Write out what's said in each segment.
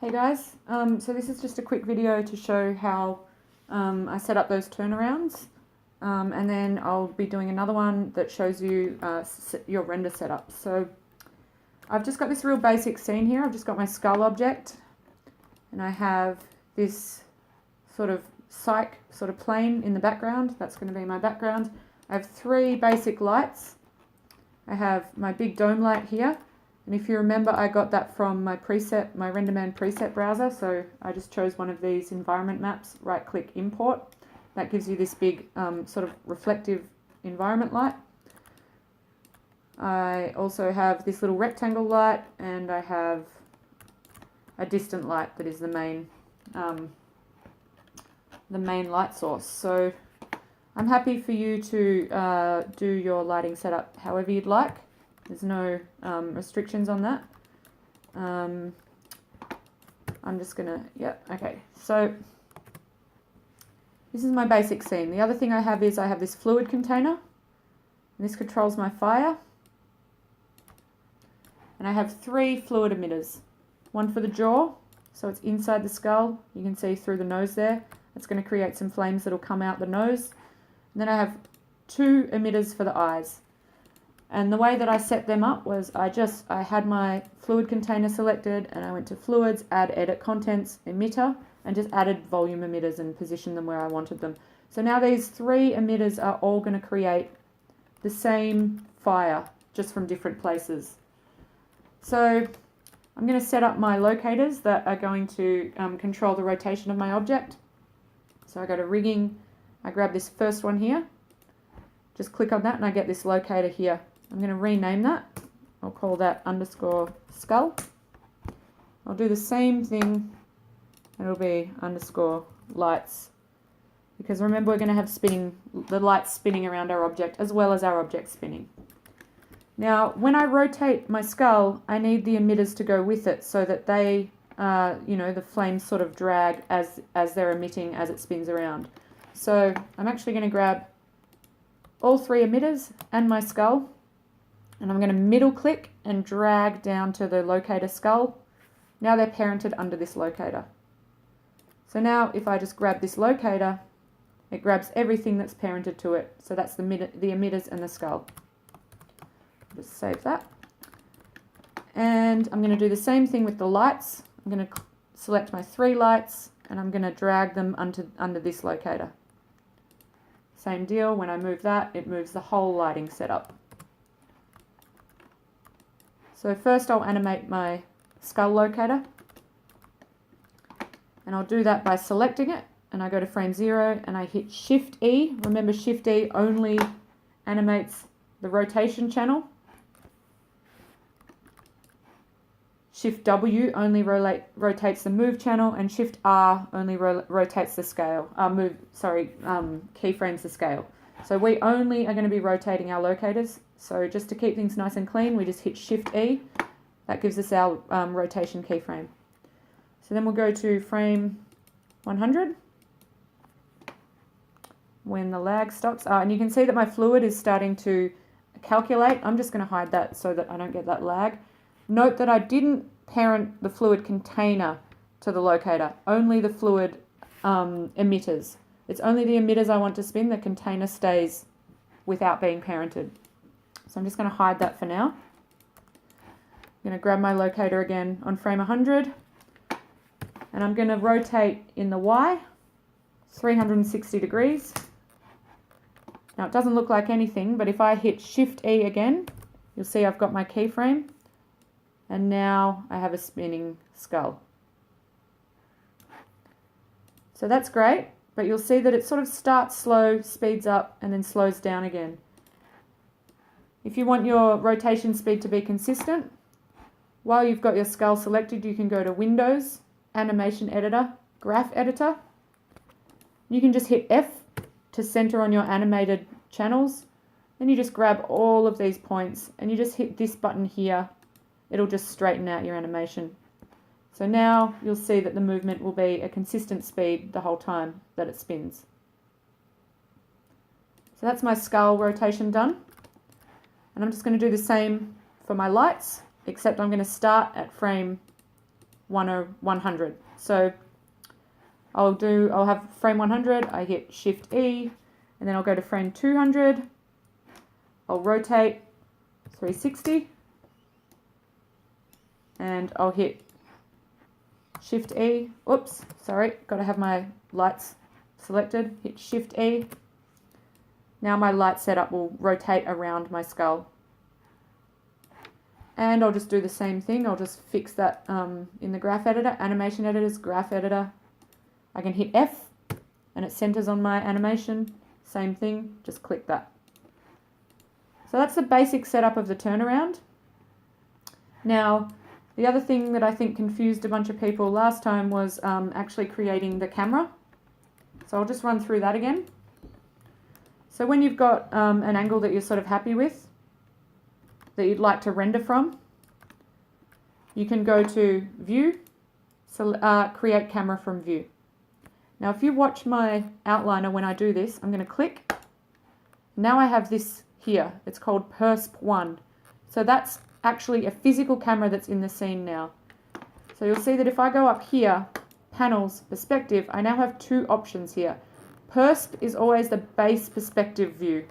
Hey guys, so this is just a quick video to show how I set up those turnarounds, and then I'll be doing another one that shows you your render setup. So I've just got this real basic scene here. I've just got my skull object and I have this sort of plane in the background. That's going to be my background. I have three basic lights. I have my big dome light here. And if you remember, I got that from my preset, my RenderMan preset browser. So I just chose one of these environment maps, right click import. That gives you this big sort of reflective environment light. I also have this little rectangle light, and I have a distant light that is the main light source. So I'm happy for you to do your lighting setup however you'd like. There's no restrictions on that. I'm just gonna, okay. So this is my basic scene. The other thing I have is I have this fluid container, and this controls my fire. And I have three fluid emitters. One for the jaw, so it's inside the skull. You can see through the nose there. It's going to create some flames that'll come out the nose. And then I have two emitters for the eyes. And the way that I set them up was I had my fluid container selected, and I went to fluids, add edit contents, emitter, and just added volume emitters and positioned them where I wanted them. So now these three emitters are all going to create the same fire, just from different places. So I'm going to set up my locators that are going to control the rotation of my object. So I go to rigging, I grab this first one here, just click on that, and I get this locator here. I'm going to rename that. I'll call that underscore skull. I'll do the same thing, and it'll be underscore lights. Because remember, we're going to have the lights spinning around our object as well as our object spinning. Now, when I rotate my skull, I need the emitters to go with it so that they, the flames sort of drag as they're emitting as it spins around. So I'm actually going to grab all three emitters and my skull, and I'm going to middle click and drag down to the locator skull. Now they're parented under this locator. So now if I just grab this locator, it grabs everything that's parented to it. So that's the emitters and the skull. Just save that. And I'm going to do the same thing with the lights. I'm going to select my three lights, and I'm going to drag them under this locator. Same deal, when I move that, it moves the whole lighting setup. So first I'll animate my skull locator, and I'll do that by selecting it, and I go to frame 0 and I hit Shift E. Remember, Shift E only animates the rotation channel. Shift W only rotates the move channel, and Shift R only rotates the scale. Keyframes the scale. So we only are going to be rotating our locators. So just to keep things nice and clean, we just hit Shift E. That gives us our rotation keyframe. So then we'll go to frame 100 when the lag stops. And you can see that my fluid is starting to calculate. I'm just going to hide that so that I don't get that lag. Note that I didn't parent the fluid container to the locator, only the fluid emitters. It's only the emitters I want to spin. The container stays without being parented. So I'm just going to hide that for now. I'm going to grab my locator again on frame 100, and I'm going to rotate in the Y 360 degrees. Now it doesn't look like anything, but if I hit Shift E again, you'll see I've got my keyframe. And now I have a spinning skull. So that's great, but you'll see that it sort of starts slow, speeds up, and then slows down again. If you want your rotation speed to be consistent, while you've got your skull selected, you can go to Windows, Animation Editor, Graph Editor. You can just hit F to center on your animated channels. Then you just grab all of these points, and you just hit this button here. It'll just straighten out your animation. So now you'll see that the movement will be a consistent speed the whole time that it spins. So that's my skull rotation done. And I'm just going to do the same for my lights, except I'm going to start at frame 100. So I'll have frame 100, I hit Shift E, and then I'll go to frame 200, I'll rotate 360, and I'll hit Shift E, oops, sorry, got to have my lights selected, hit Shift E. Now my light setup will rotate around my skull. And I'll just do the same thing, I'll just fix that in the graph editor, animation editors, graph editor. I can hit F and it centers on my animation, same thing, just click that. So that's the basic setup of the turnaround. Now, the other thing that I think confused a bunch of people last time was actually creating the camera. So I'll just run through that again. So when you've got an angle that you're sort of happy with, that you'd like to render from, you can go to View, Create Camera from View. Now if you watch my outliner when I do this, I'm going to click. Now I have this here. It's called Persp1. So that's actually a physical camera that's in the scene now. So you'll see that if I go up here, Panels, Perspective, I now have two options here. Persp is always the base perspective view.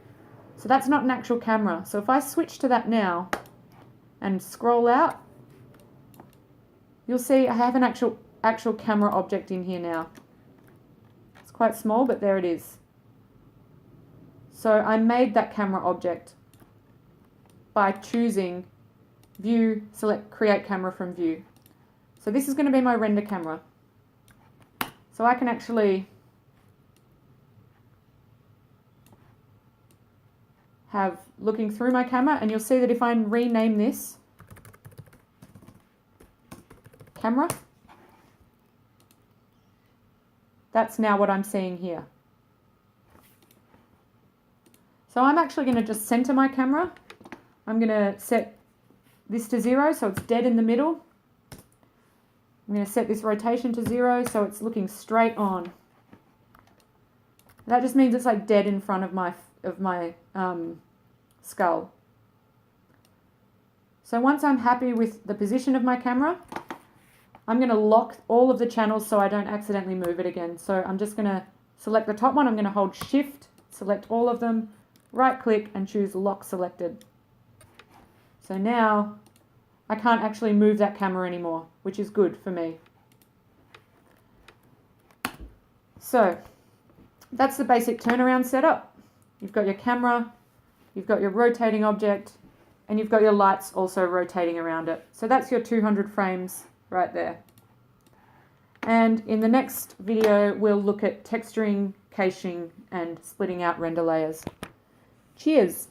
So that's not an actual camera. So if I switch to that now and scroll out, you'll see I have an actual camera object in here now. It's quite small, but there it is. So I made that camera object by choosing View, select Create Camera from View. So this is going to be my render camera. So I can actually have looking through my camera, and you'll see that if I rename this camera, that's now what I'm seeing here. So I'm actually going to just center my camera. I'm going to set this to 0 so it's dead in the middle. I'm going to set this rotation to 0 so it's looking straight on. That just means it's like dead in front of my skull. So once I'm happy with the position of my camera, I'm going to lock all of the channels so I don't accidentally move it again. So I'm just going to select the top one. I'm going to hold Shift, select all of them, right click and choose Lock Selected. So now I can't actually move that camera anymore, which is good for me. So that's the basic turnaround setup. You've got your camera, you've got your rotating object, and you've got your lights also rotating around it. So that's your 200 frames right there. And in the next video, we'll look at texturing, caching, and splitting out render layers. Cheers!